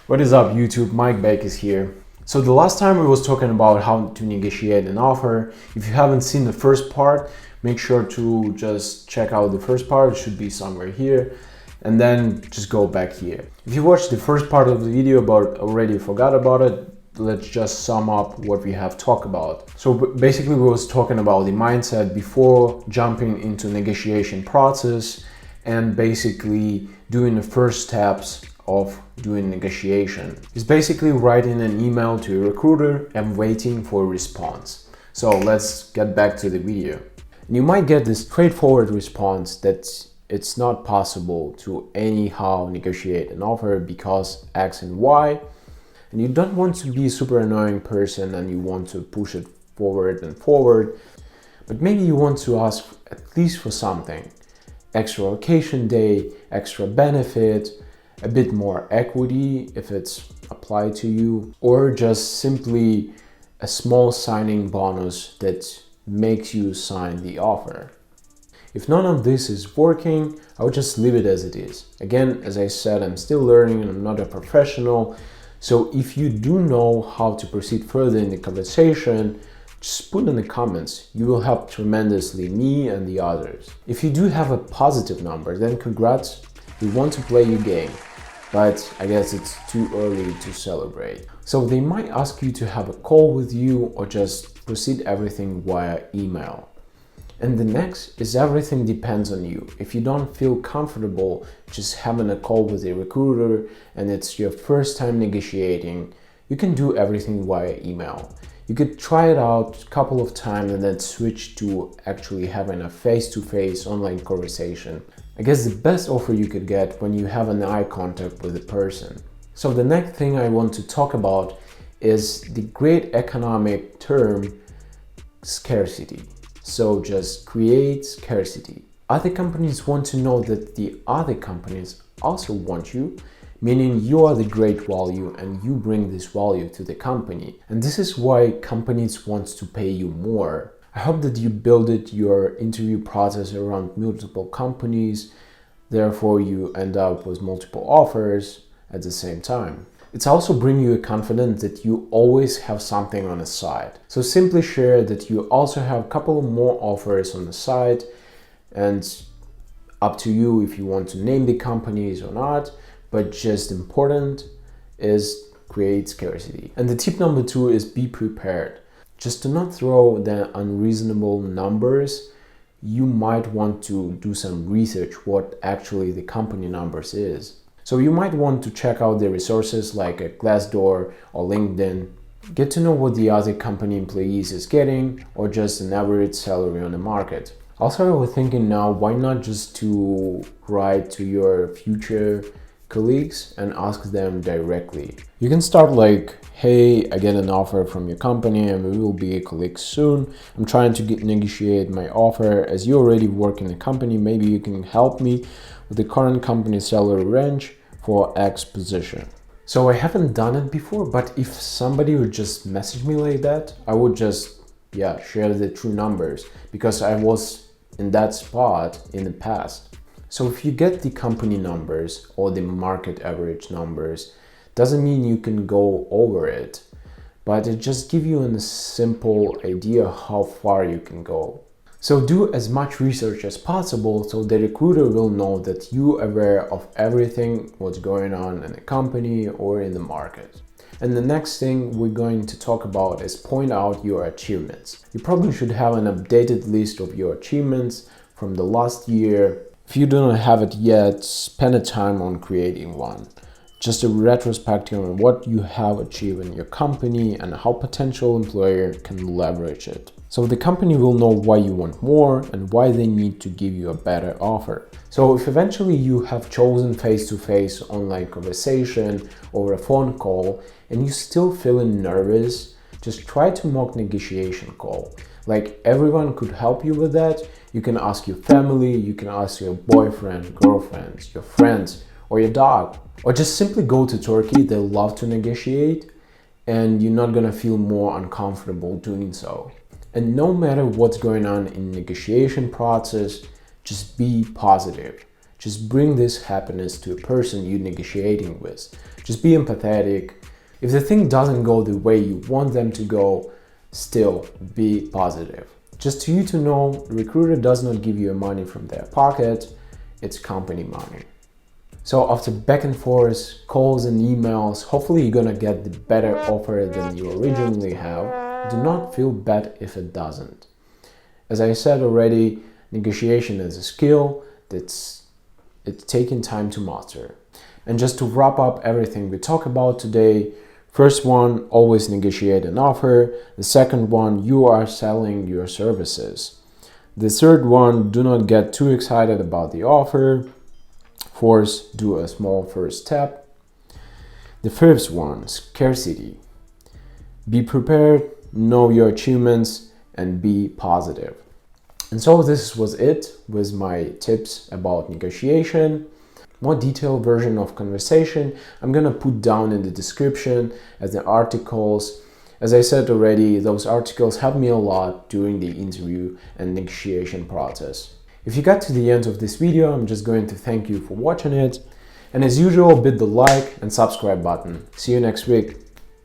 What is up YouTube, Mike Beck is here. So the last time we was talking about how to negotiate an offer. If you haven't seen the first part, make sure to just check out the first part. It should be somewhere here, and then just go back here. If you watched the first part of the video but already forgot about it, let's just sum up what we have talked about. So basically we was talking about the mindset before jumping into negotiation process and basically doing the first steps of doing negotiation. It's basically writing an email to a recruiter and waiting for a response. So let's get back to the video. You might get this straightforward response that it's not possible to anyhow negotiate an offer because X and Y, and you don't want to be a super annoying person and you want to push it forward and forward, but maybe you want to ask at least for something. Extra vacation day, extra benefit, a bit more equity if it's applied to you, or just simply a small signing bonus that makes you sign the offer. If none of this is working, I would just leave it as it is. Again, as I said, I'm still learning and I'm not a professional. So if you do know how to proceed further in the conversation, just put in the comments. You will help tremendously me and the others. If you do have a positive number, then congrats. We want to play your game, but I guess it's too early to celebrate. So they might ask you to have a call with you or just proceed everything via email. And the next is everything depends on you. If you don't feel comfortable just having a call with a recruiter and it's your first time negotiating, you can do everything via email. You could try it out a couple of times and then switch to actually having a face-to-face online conversation. I guess the best offer you could get when you have an eye contact with a person. So the next thing I want to talk about is the great economic term scarcity. So just create scarcity. Other companies want to know that the other companies also want you, meaning you are the great value and you bring this value to the company. And this is why companies want to pay you more. I hope that you build your interview process around multiple companies, therefore you end up with multiple offers at the same time. It's also bring you a confidence that you always have something on the side. So simply share that you also have a couple more offers on the side, and up to you if you want to name the companies or not, but just important is create scarcity. And the tip number 2 is be prepared. Just do not throw the unreasonable numbers. You might want to do some research what actually the company numbers is. So you might want to check out the resources like a Glassdoor or LinkedIn. Get to know what the other company employees is getting or just an average salary on the market. Also, I was thinking now, why not just to write to your future colleagues and ask them directly. You can start like, hey, I get an offer from your company and we will be colleagues soon. I'm trying to negotiate my offer. As you already work in the company, maybe you can help me with the current company salary range for X position. So I haven't done it before, but if somebody would just message me like that, I would just share the true numbers because I was in that spot in the past. So if you get the company numbers or the market average numbers, doesn't mean you can go over it, but it just gives you a simple idea how far you can go. So do as much research as possible so the recruiter will know that you are aware of everything what's going on in the company or in the market. And the next thing we're going to talk about is point out your achievements. You probably should have an updated list of your achievements from the last year. If you do not have it yet, spend a time on creating one. Just a retrospective on what you have achieved in your company and how potential employer can leverage it. So the company will know why you want more and why they need to give you a better offer. So if eventually you have chosen face-to-face online conversation or a phone call and you still feeling nervous, just try to mock negotiation call. Like everyone could help you with that. You can ask your family, you can ask your boyfriend, girlfriend, your friends, or your dog. Or just simply go to Turkey, they love to negotiate and you're not gonna feel more uncomfortable doing so. And no matter what's going on in negotiation process, just be positive. Just bring this happiness to a person you're negotiating with. Just be empathetic. If the thing doesn't go the way you want them to go, still be positive. Just to you to know, the recruiter does not give you money from their pocket, it's company money. So after back and forth, calls and emails, hopefully you're gonna get the better offer than you originally have. Do not feel bad if it doesn't. As I said already, negotiation is a skill it's taking time to master. And just to wrap up everything we talked about today, first one, always negotiate an offer. The second one, you are selling your services. The third one, do not get too excited about the offer. Fourth, do a small first step. The fifth one, scarcity. Be prepared, know your achievements, and be positive. And so this was it with my tips about negotiation. More detailed version of conversation I'm gonna put down in the description as the articles. As I said already, those articles helped me a lot during the interview and negotiation process. If you got to the end of this video, I'm just going to thank you for watching it. And as usual, hit the like and subscribe button. See you next week.